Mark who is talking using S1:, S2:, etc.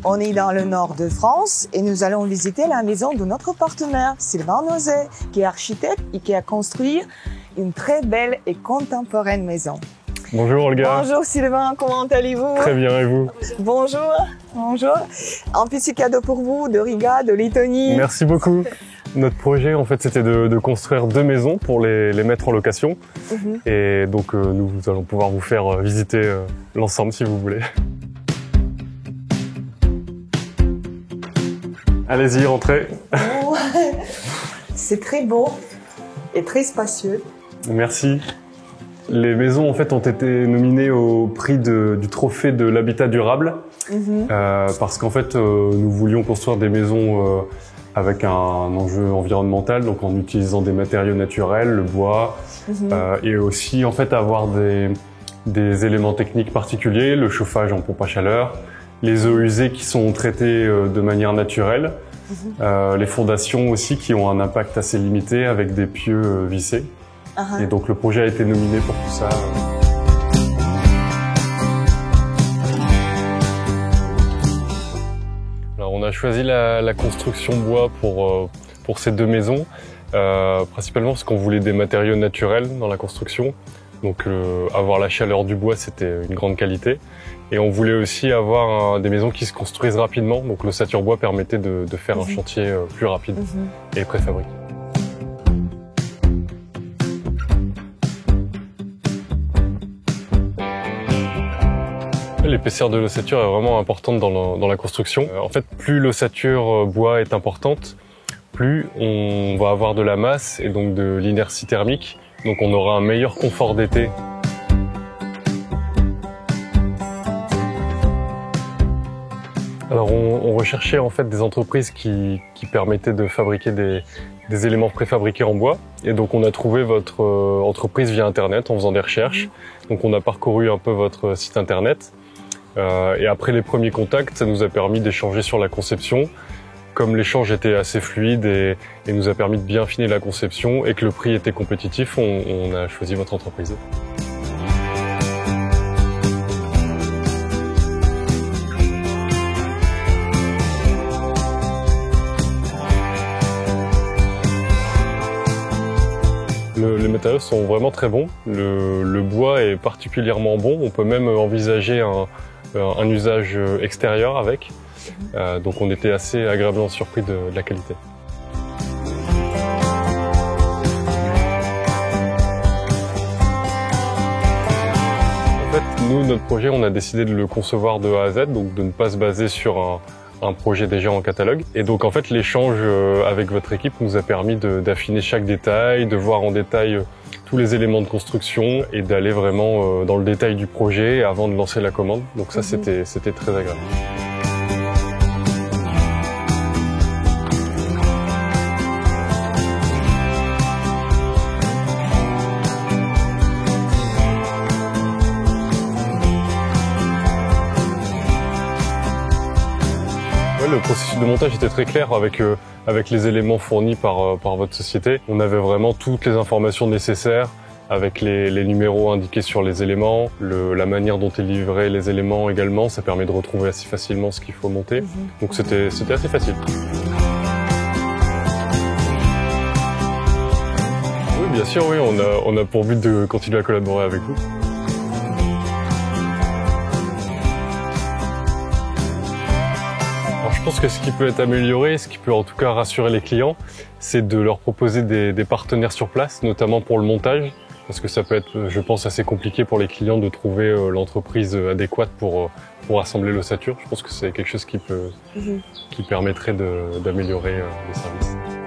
S1: On est dans le nord de France et nous allons visiter la maison de notre partenaire, Sylvain Nozet, qui est architecte et qui a construit une très belle et contemporaine maison.
S2: Bonjour Olga.
S1: Bonjour Sylvain, comment allez-vous?
S2: Très bien, et vous?
S1: Bonjour, bonjour. Un petit cadeau pour vous de Riga, de Lettonie.
S2: Merci beaucoup. Notre projet, en fait, c'était de construire 2 maisons pour les mettre en location. Et donc, nous allons pouvoir vous faire visiter l'ensemble si vous voulez. Allez-y, rentrez.
S1: Oh, c'est très beau et très spacieux.
S2: Merci. Les maisons, en fait, ont été nominées au prix du trophée de l'habitat durable. Parce qu'en fait, nous voulions construire des maisons avec un enjeu environnemental, donc en utilisant des matériaux naturels, le bois, et aussi en fait avoir des éléments techniques particuliers, le chauffage en pompe à chaleur, les eaux usées qui sont traitées de manière naturelle, les fondations aussi qui ont un impact assez limité avec des pieux vissés. Et donc le projet a été nominé pour tout ça. Alors on a choisi la construction bois pour ces 2 maisons, principalement parce qu'on voulait des matériaux naturels dans la construction. Donc avoir la chaleur du bois, c'était une grande qualité. Et on voulait aussi avoir des maisons qui se construisent rapidement. Donc l'ossature bois permettait de faire un chantier plus rapide et préfabriqué. L'épaisseur de l'ossature est vraiment importante dans la construction. En fait, plus l'ossature bois est importante, plus on va avoir de la masse et donc de l'inertie thermique. Donc on aura un meilleur confort d'été. Alors on recherchait en fait des entreprises qui permettaient de fabriquer des éléments préfabriqués en bois. Et donc on a trouvé votre entreprise via internet en faisant des recherches. Donc on a parcouru un peu votre site internet. Et après les premiers contacts, ça nous a permis d'échanger sur la conception. Comme l'échange était assez fluide et nous a permis de bien affiner la conception et que le prix était compétitif, on a choisi votre entreprise. Les matériaux sont vraiment très bons. Le bois est particulièrement bon. On peut même envisager un usage extérieur avec. Donc on était assez agréablement surpris de la qualité. En fait, nous, notre projet, on a décidé de le concevoir de A à Z, donc de ne pas se baser sur un projet déjà en catalogue. Et donc en fait, l'échange avec votre équipe nous a permis d'affiner chaque détail, de voir en détail tous les éléments de construction et d'aller vraiment dans le détail du projet avant de lancer la commande. Donc ça, c'était très agréable. Le processus de montage était très clair avec les éléments fournis par votre société. On avait vraiment toutes les informations nécessaires avec les numéros indiqués sur les éléments, la manière dont est livré les éléments également. Ça permet de retrouver assez facilement ce qu'il faut monter. Donc c'était assez facile. Oui, bien sûr, oui, on a pour but de continuer à collaborer avec vous. Je pense que ce qui peut être amélioré, ce qui peut en tout cas rassurer les clients, c'est de leur proposer des partenaires sur place, notamment pour le montage, parce que ça peut être, je pense, assez compliqué pour les clients de trouver l'entreprise adéquate pour assembler l'ossature. Je pense que c'est quelque chose qui permettrait d'améliorer les services.